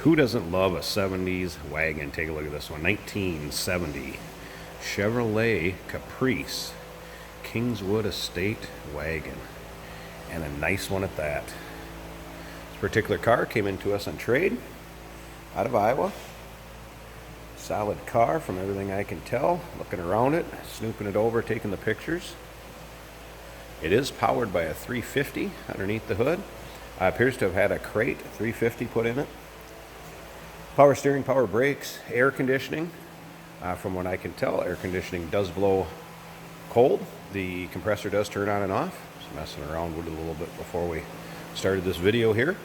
Who doesn't love a 70s wagon? Take a look at this one. 1970 Chevrolet Caprice Kingswood Estate wagon. And a nice one at that. This particular car came into us on trade out of Iowa. Solid car from everything I can tell. Looking around it, snooping it over, taking the pictures. It is powered by a 350 underneath the hood. Appears to have had a crate 350 put in it. Power steering, power brakes, air conditioning. From what I can tell, air conditioning does blow cold. The compressor does turn on and off. Just messing around with it a little bit before we started this video here.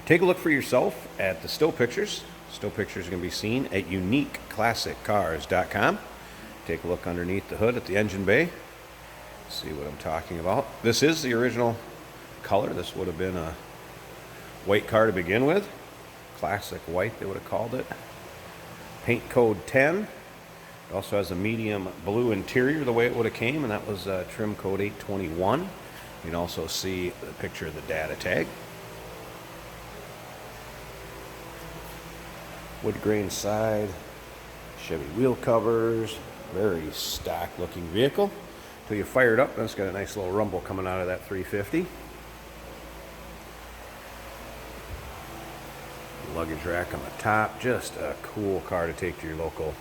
Take a look for yourself at the still pictures. Still pictures are going to be seen at uniqueclassiccars.com. Take a look underneath the hood at the engine bay. See what I'm talking about. This is the original color. This would have been a white car to begin with. Classic white, they would have called it. Paint code 10. It also has a medium blue interior the way it would have came, and that was trim code 821. You can also see the picture of the data tag. Wood grain side, Chevy wheel covers, very stock looking vehicle. Until you fire it up, and it's got a nice little rumble coming out of that 350. Luggage rack on the top. Just a cool car to take to your local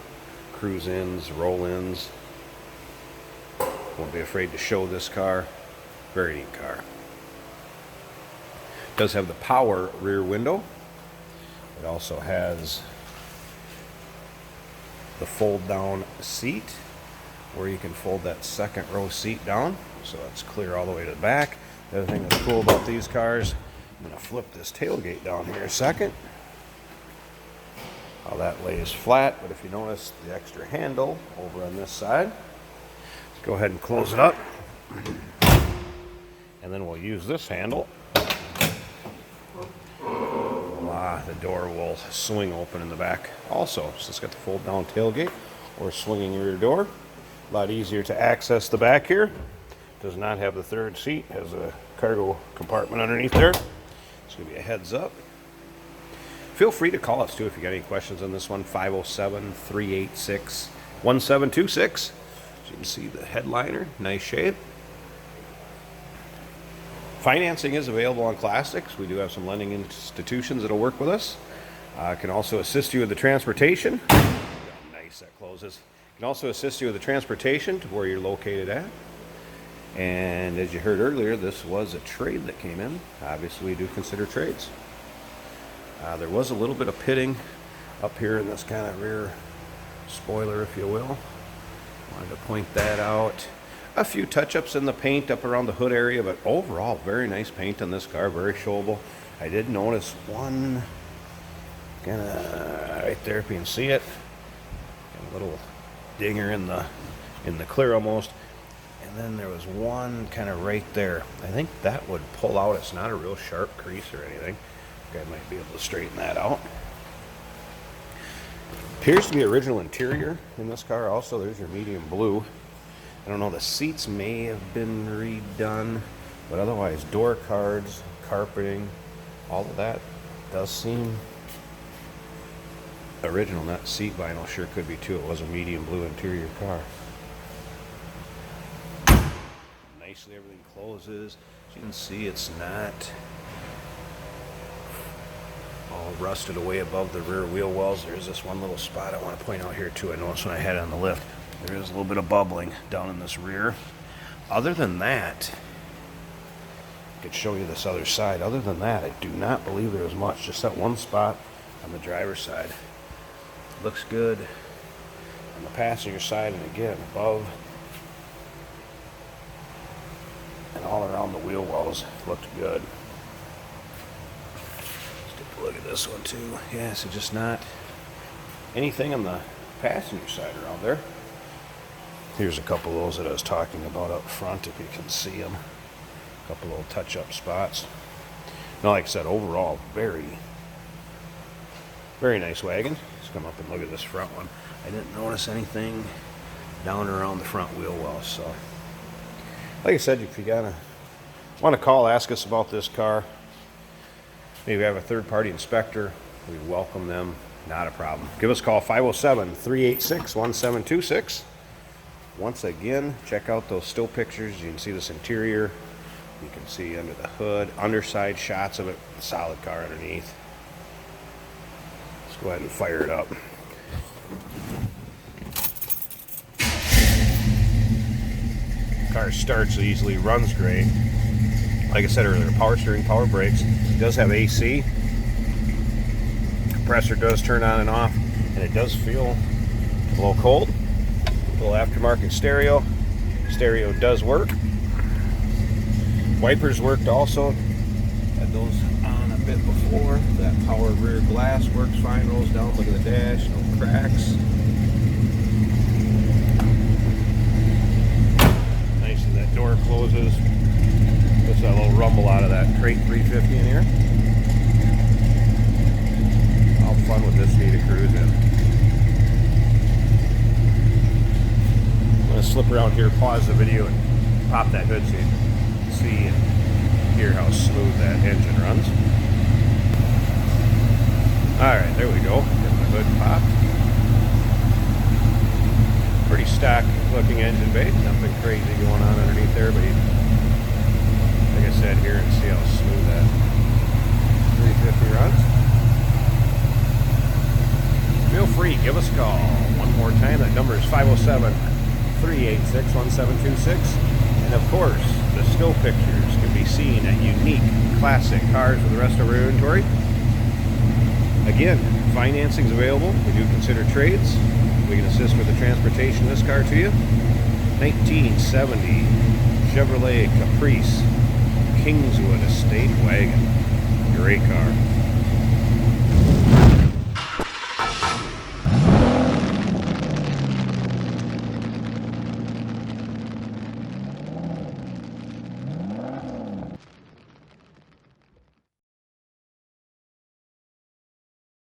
cruise-ins, roll-ins. Won't be afraid to show this car. Very neat car. It does have the power rear window. It also has the fold-down seat, where you can fold that second row seat down, so that's clear all the way to the back. The other thing that's cool about these cars, I'm going to flip this tailgate down here a second. How that lays flat, but if you notice the extra handle over on this side, let's go ahead and close it up. And then we'll use this handle. The door will swing open in the back also. So it's got the fold down tailgate or swinging rear door. A lot easier to access the back here. Does not have the third seat. Has a cargo compartment underneath there. Just give you a heads up. Feel free to call us too if you got any questions on this one. 507-386-1726. So you can see the headliner, nice shape. Financing is available on Classics. We do have some lending institutions that'll work with us. Can also assist you with the transportation. Nice, that closes. Can also assist you with the transportation to where you're located at. And as you heard earlier, this was a trade that came in. Obviously, we do consider trades. There was a little bit of pitting up here in this kind of rear spoiler, if you will. Wanted to point that out. A few touch-ups in the paint up around the hood area, but overall, very nice paint on this car, very showable. I did notice one kind of right there, if you can see it, a little dinger in the clear almost, and then there was one kind of right there. I think that would pull out. It's not a real sharp crease or anything. I might be able to straighten that out. Appears to be original interior in this car also. There's your medium blue. I don't know, the seats may have been redone, but otherwise door cards, carpeting, all of that does seem original. That seat vinyl sure could be too. It was a medium blue interior car. Nicely everything closes. As you can see, it's not all rusted away above the rear wheel wells. There's this one little spot I want to point out here too. I noticed when I had it on the lift. There is a little bit of bubbling down in this rear. Other than that, I could show you this other side. Other than that, I do not believe there was much. Just that one spot on the driver's side. Looks good on the passenger side, and again, above and all around the wheel wells looked good. Let's take a look at this one too. Yeah, so just not anything on the passenger side around there. Here's a couple of those that I was talking about up front, if you can see them. A couple little touch-up spots. Now, like I said, overall, very, very nice wagon. Let's come up and look at this front one. I didn't notice anything down around the front wheel well. So, like I said, if you want to call, ask us about this car. maybe have a third-party inspector, we welcome them, not a problem. Give us a call, 507-386-1726. Once again, check out those still pictures. You can see this interior. You can see under the hood, underside shots of it, solid car underneath. Let's go ahead and fire it up. Car starts easily, runs great. Like I said earlier, power steering, power brakes. It does have AC. Compressor does turn on and off, and it does feel a little cold. A little aftermarket stereo. Stereo does work. Wipers worked also. Had those on a bit before. That power rear glass works fine. Rolls down. Look at the dash. No cracks. Nice as that door closes. Gets that little rumble out of that Crate 350 in here. How fun would this be to cruise in? I'm going to slip around here, pause the video, and pop that hood so you can see and hear how smooth that engine runs. Alright, there we go. Get the hood popped. Pretty stock looking engine bay. Nothing crazy going on underneath there, but like I said here, and see how smooth that 350 runs. Feel free, give us a call. One more time, that number is 507-386-1726. And of course, the still pictures can be seen at unique classic cars with the rest of our inventory. Again, financing is available. We do consider trades. We can assist with the transportation of this car to you. 1970 Chevrolet Caprice Kingswood Estate Wagon. Great car.